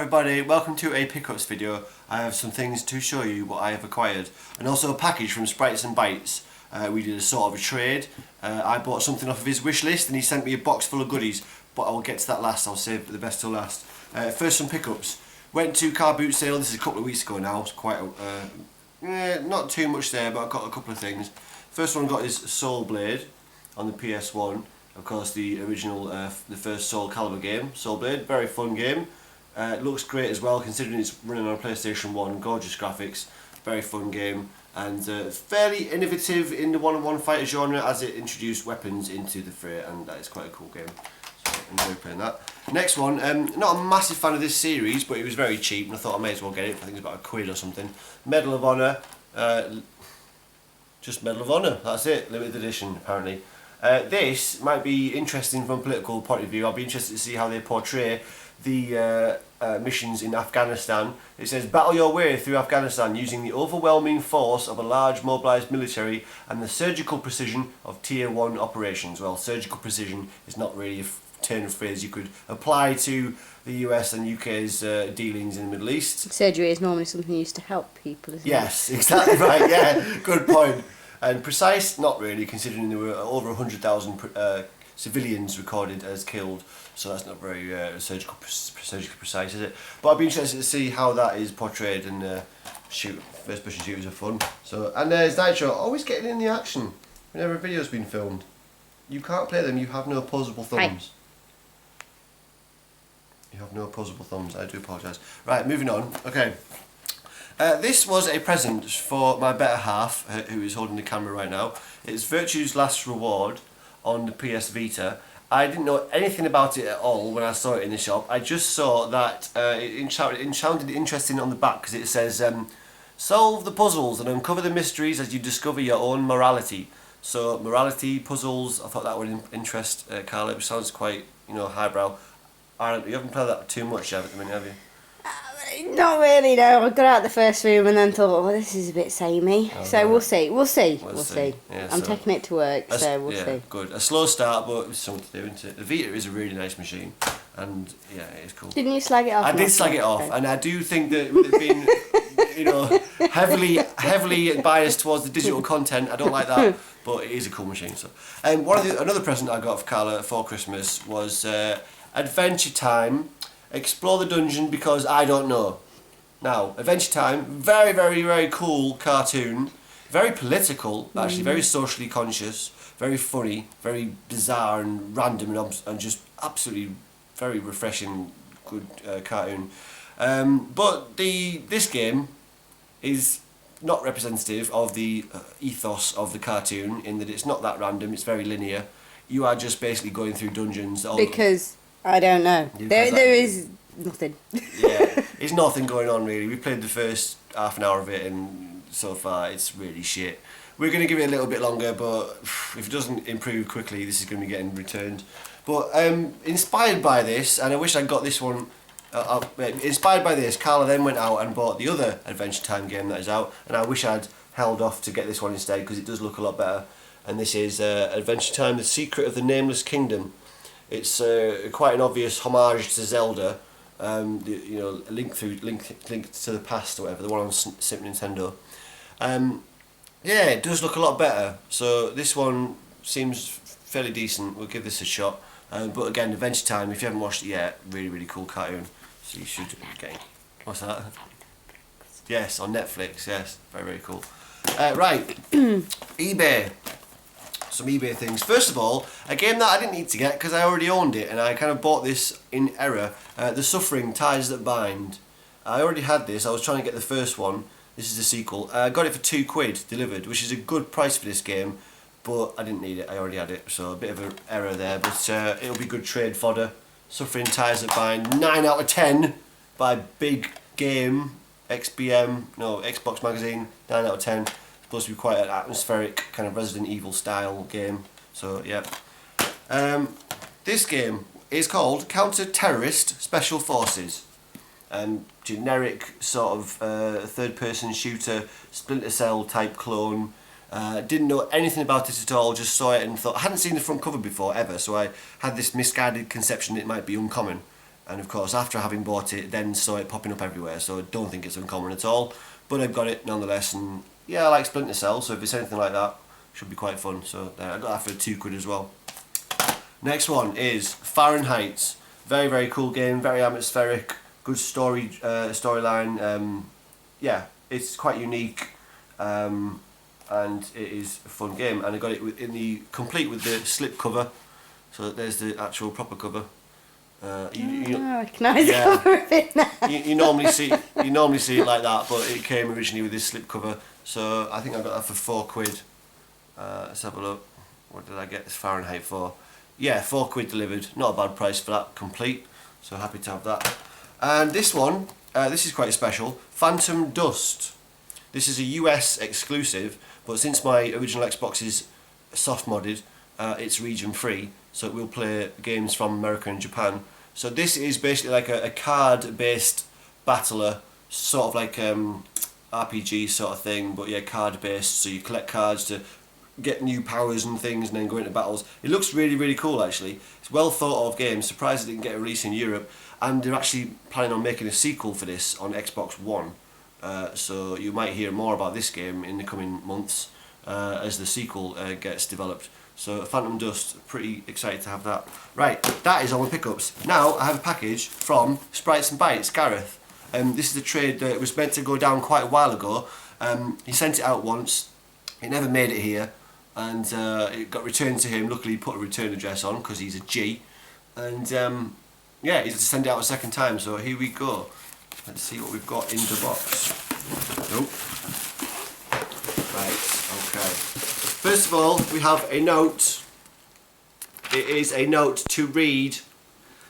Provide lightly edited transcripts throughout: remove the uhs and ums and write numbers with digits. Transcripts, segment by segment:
everybody, welcome to a pickups video. I have some things to show you what I have acquired, and also a package from Spritesnbytes. We did a sort of a trade. I bought something off of his wish list and he sent me a box full of goodies, but I'll get to that last. I'll save the best till last. First, some pickups. Went to car boot sale, this is a couple of weeks ago now. It's quite not too much there, but I got a couple of things. First one I got is Soul Blade on the PS1. Of course, the original, the first Soulcalibur game, Soul Blade, very fun game. It looks great as well, considering it's running on PlayStation 1. Gorgeous graphics, very fun game, and fairly innovative in the one-on-one fighter genre, as it introduced weapons into the fray, and that is quite a cool game. So I enjoy playing that. Next one, not a massive fan of this series, but it was very cheap, and I thought I may as well get it. I think it's about £1 or something. Medal of Honor, just Medal of Honor. That's it, limited edition apparently. This might be interesting from a political point of view. I'll be interested to see how they portray the missions in Afghanistan. It says, battle your way through Afghanistan using the overwhelming force of a large mobilised military and the surgical precision of Tier 1 operations. Well, surgical precision is not really a turn of phrase you could apply to the US and UK's dealings in the Middle East. Surgery is normally something used to help people, isn't it? Yes, exactly right, yeah, good point. And precise, not really, considering there were over 100,000 civilians recorded as killed, so that's not very surgically precise, is it? But I'd be interested to see how that is portrayed, and first-person shooters are fun. So, and there's Nitro, always getting in the action whenever a video's been filmed. You can't play them, you have no opposable thumbs. You have no opposable thumbs, I do apologise. Right, moving on, okay. This was a present for my better half, who is holding the camera right now. It's Virtue's Last Reward on the PS Vita. I didn't know anything about it at all when I saw it in the shop. I just saw that it sounded interesting on the back, because it says, solve the puzzles and uncover the mysteries as you discover your own morality. So, morality, puzzles, I thought that would interest Carla. It sounds quite, highbrow. You haven't played that too much yet at the minute, have you? Not really, no. I got out the first room and then thought, well, this is a bit samey. Oh, so right. We'll see. We'll see. Yeah, I'm taking it to work, so we'll see. Good. A slow start, but it's something to do, isn't it? The Vita is a really nice machine, and yeah, it's cool. Didn't you slag it off? I did slag it off, and I do think that with it being, heavily biased towards the digital content, I don't like that, but it is a cool machine. So, another present I got for Carla for Christmas was Adventure Time. Explore the dungeon because I don't know. Now, Adventure Time, very, very, very cool cartoon. Very political, actually, very socially conscious, very funny, very bizarre and random, and just absolutely very refreshing, good cartoon. But this game is not representative of the ethos of the cartoon, in that it's not that random, it's very linear. You are just basically going through dungeons. Because I don't know. There is nothing. Yeah, there's nothing going on really. We played the first half an hour of it, and so far it's really shit. We're going to give it a little bit longer, but if it doesn't improve quickly, this is going to be getting returned. But inspired by this, and I wish I'd got this one, inspired by this, Carla then went out and bought the other Adventure Time game that is out, and I wish I'd held off to get this one instead, because it does look a lot better. And this is Adventure Time, The Secret of the Nameless Kingdom. It's quite an obvious homage to Zelda, link to the past or whatever, the one on Super Nintendo. Yeah, it does look a lot better. So this one seems fairly decent. We'll give this a shot. But again, Adventure Time, if you haven't watched it yet, really, really cool cartoon. So you should get it. What's that? Yes, on Netflix. Yes, very, very cool. Right, eBay. Some eBay things. First of all, a game that I didn't need to get because I already owned it, and I kind of bought this in error. The Suffering Ties That Bind. I already had this. I was trying to get the first one. This is the sequel. I got it for £2 delivered, which is a good price for this game, but I didn't need it. I already had it, so a bit of an error there, but it'll be good trade fodder. Suffering Ties That Bind. 9 out of 10 by Big Game Xbox Magazine. 9 out of 10. Supposed to be quite an atmospheric kind of Resident Evil style game. So yeah, this game is called Counter-Terrorist Special Forces. Generic sort of third-person shooter, Splinter Cell type clone. Didn't know anything about it at all. Just saw it and thought, I hadn't seen the front cover before ever, so I had this misguided conception it might be uncommon. And of course, after having bought it, then saw it popping up everywhere, so I don't think it's uncommon at all. But I've got it nonetheless, and yeah, I like Splinter Cell, so if it's anything like that, should be quite fun. So I got that for £2 as well. Next one is Fahrenheit. Very, very cool game, very atmospheric, good storyline. Yeah, it's quite unique, and it is a fun game. And I got it in the complete with the slip cover. So there's the actual proper cover. I recognise the cover of it now. you normally see it like that, but it came originally with this slip cover. So I think I got that for £4. Let's have a look. What did I get this Fahrenheit for? Yeah, £4 delivered. Not a bad price for that, complete. So happy to have that. And this one, this is quite special. Phantom Dust. This is a US exclusive, but since my original Xbox is soft modded, it's region free, so it will play games from America and Japan. So this is basically like a card based battler, sort of like RPG sort of thing, but yeah, card based, so you collect cards to get new powers and things and then go into battles. It looks really, really cool actually. It's well thought of game, surprised it didn't get a release in Europe, and they're actually planning on making a sequel for this on Xbox One. So you might hear more about this game in the coming months as the sequel gets developed. So Phantom Dust, pretty excited to have that. Right, that is all my pickups. Now I have a package from Spritesnbytes, Gareth. This is a trade that was meant to go down quite a while ago. He sent it out once, it never made it here, and it got returned to him. Luckily he put a return address on because he's a G, and yeah, he's to send it out a second time, so here we go. Let's see what we've got in the box. Nope. Right, okay. First of all, we have a note. It is a note to read.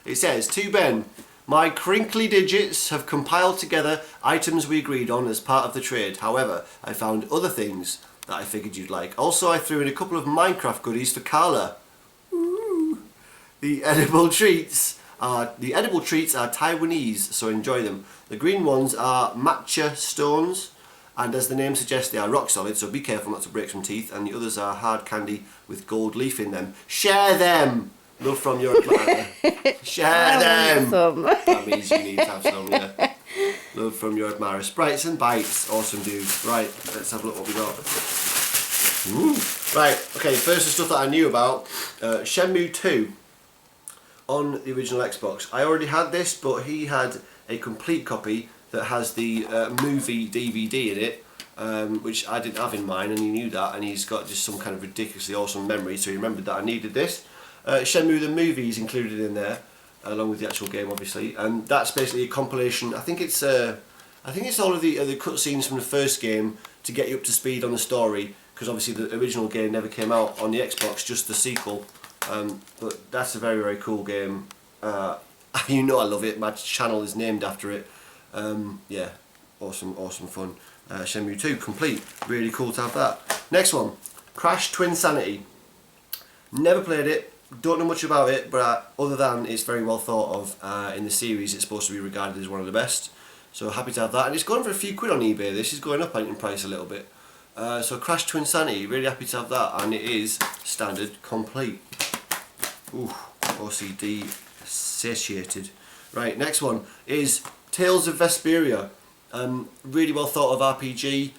It says, "To Ben, my crinkly digits have compiled together items we agreed on as part of the trade. However, I found other things that I figured you'd like. Also, I threw in a couple of Minecraft goodies for Carla. Ooh. The edible treats are Taiwanese, so enjoy them. The green ones are matcha stones, and as the name suggests, they are rock solid, so be careful not to break some teeth. And the others are hard candy with gold leaf in them. Share them! Love from your admirer." Share them! That means you need to have some, yeah. Love from your admirer. Spritesnbytes. Awesome, dude. Right, let's have a look what we got. Ooh. Right, okay, first the stuff that I knew about. Shenmue II on the original Xbox. I already had this, but he had a complete copy that has the movie DVD in it, which I didn't have in mine, and he knew that, and he's got just some kind of ridiculously awesome memory, so he remembered that I needed this. Shenmue the movie is included in there, along with the actual game, obviously, and that's basically a compilation. I think it's all of the cutscenes from the first game to get you up to speed on the story, because obviously the original game never came out on the Xbox, just the sequel. But that's a very, very cool game. You know I love it. My channel is named after it. Yeah, awesome fun. Shenmue 2 complete. Really cool to have that. Next one, Crash Twinsanity. Never played it. Don't know much about it, but other than it's very well thought of in the series, it's supposed to be regarded as one of the best. So happy to have that, and it's going for a few quid on eBay. This is going up in price a little bit. So Crash Twinsanity, really happy to have that, and it is standard complete. Ooh, OCD satiated. Right, next one is Tales of Vesperia. Really well thought of RPG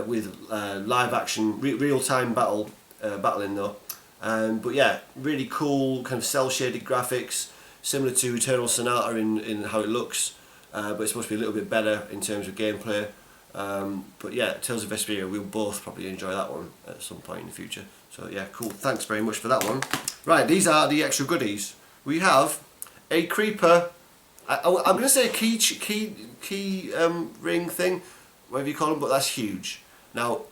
with live action, real time battling though. But yeah, really cool kind of cell shaded graphics, similar to Eternal Sonata in how it looks, but it's supposed to be a little bit better in terms of gameplay. But yeah, Tales of Vesperia, we'll both probably enjoy that one at some point in the future. So yeah, cool. Thanks very much for that one. Right, these are the extra goodies. We have a creeper. I'm going to say a key ring thing, whatever you call them, but that's huge. Now,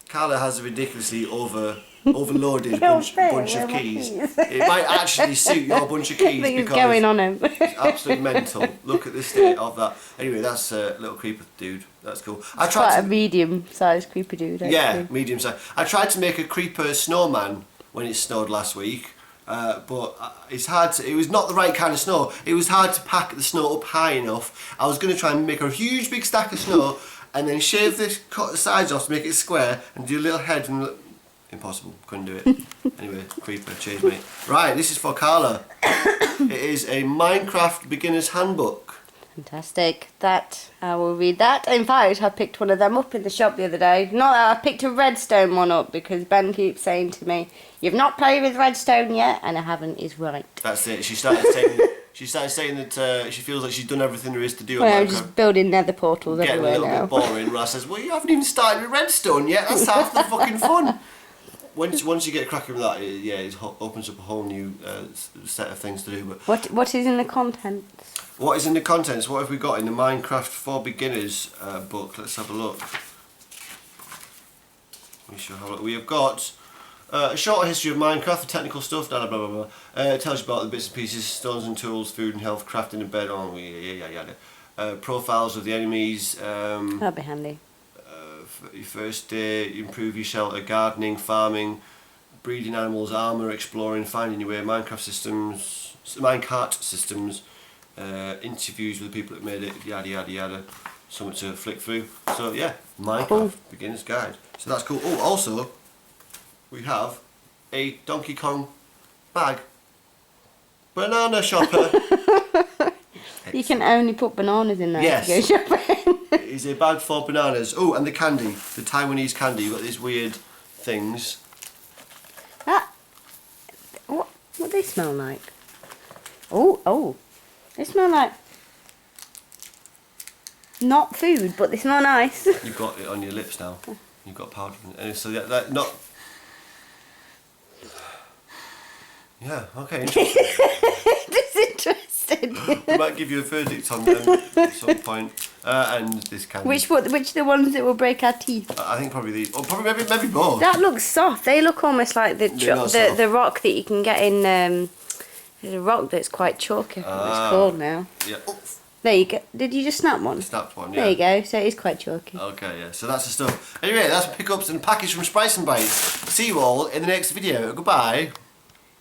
Carla has a ridiculously overloaded bunch of keys. It might actually suit your bunch of keys because going on him. It's absolutely mental. Look at the state of that. Anyway, that's a little creeper dude. That's cool. It's quite a medium-sized creeper dude. Actually. Yeah, medium-sized. I tried to make a creeper snowman when it snowed last week, but it's hard to. It was not the right kind of snow. It was hard to pack the snow up high enough. I was going to try and make a huge big stack of snow, and then shave cut the sides off to make it square, and do a little head and Impossible. Couldn't do it. Anyway, creeper. Cheers, mate. Right, this is for Carla. It is a Minecraft beginner's handbook. Fantastic. I will read that. In fact, I picked one of them up in the shop the other day. Not that I picked a redstone one up because Ben keeps saying to me, "You've not played with redstone yet," and I haven't. Is right. That's it. She started saying that she feels like she's done everything there is to do. Well, I'm just building nether portals everywhere now. Getting a little bit boring. Raz says, "Well, you haven't even started with redstone yet. That's half the fucking fun." Once you get cracking with that, it opens up a whole new set of things to do. But what is in the contents? What is in the contents? What have we got in the Minecraft for Beginners book? Let's have a look. We have got a short history of Minecraft, the technical stuff, blah blah blah blah. It tells you about the bits and pieces, stones and tools, food and health, crafting and bed. Oh yeah. Profiles of the enemies. That'd be handy. Your first day, improve your shelter, gardening, farming, breeding animals, armour, exploring, finding your way, minecart systems, interviews with the people that made it, yada yada yada, something to flick through. So yeah, Minecraft beginner's guide. So that's cool. Oh, also, we have a Donkey Kong bag. Banana shopper. You can only put bananas in there yes. to go shopping. It is a bag for bananas. Oh, and the candy, the Taiwanese candy. You've got these weird things. What do they smell like? Oh, they smell like not food, but they smell nice. You've got it on your lips now. You've got powder. And so that not. Yeah. Okay. Interesting. Disinterested. We might give you a verdict on them at some point. And this candy. Which are the ones that will break our teeth? I think probably these. Or probably maybe both. That looks soft. They look almost like the rock that you can get in. There's a rock that's quite chalky. It's called now. Yeah. There you go. Did you just snap one? I snapped one. Yeah. There you go. So it is quite chalky. Okay. Yeah. So that's the stuff. Anyway, that's pickups and package from Spritesnbytes. See you all in the next video. Goodbye.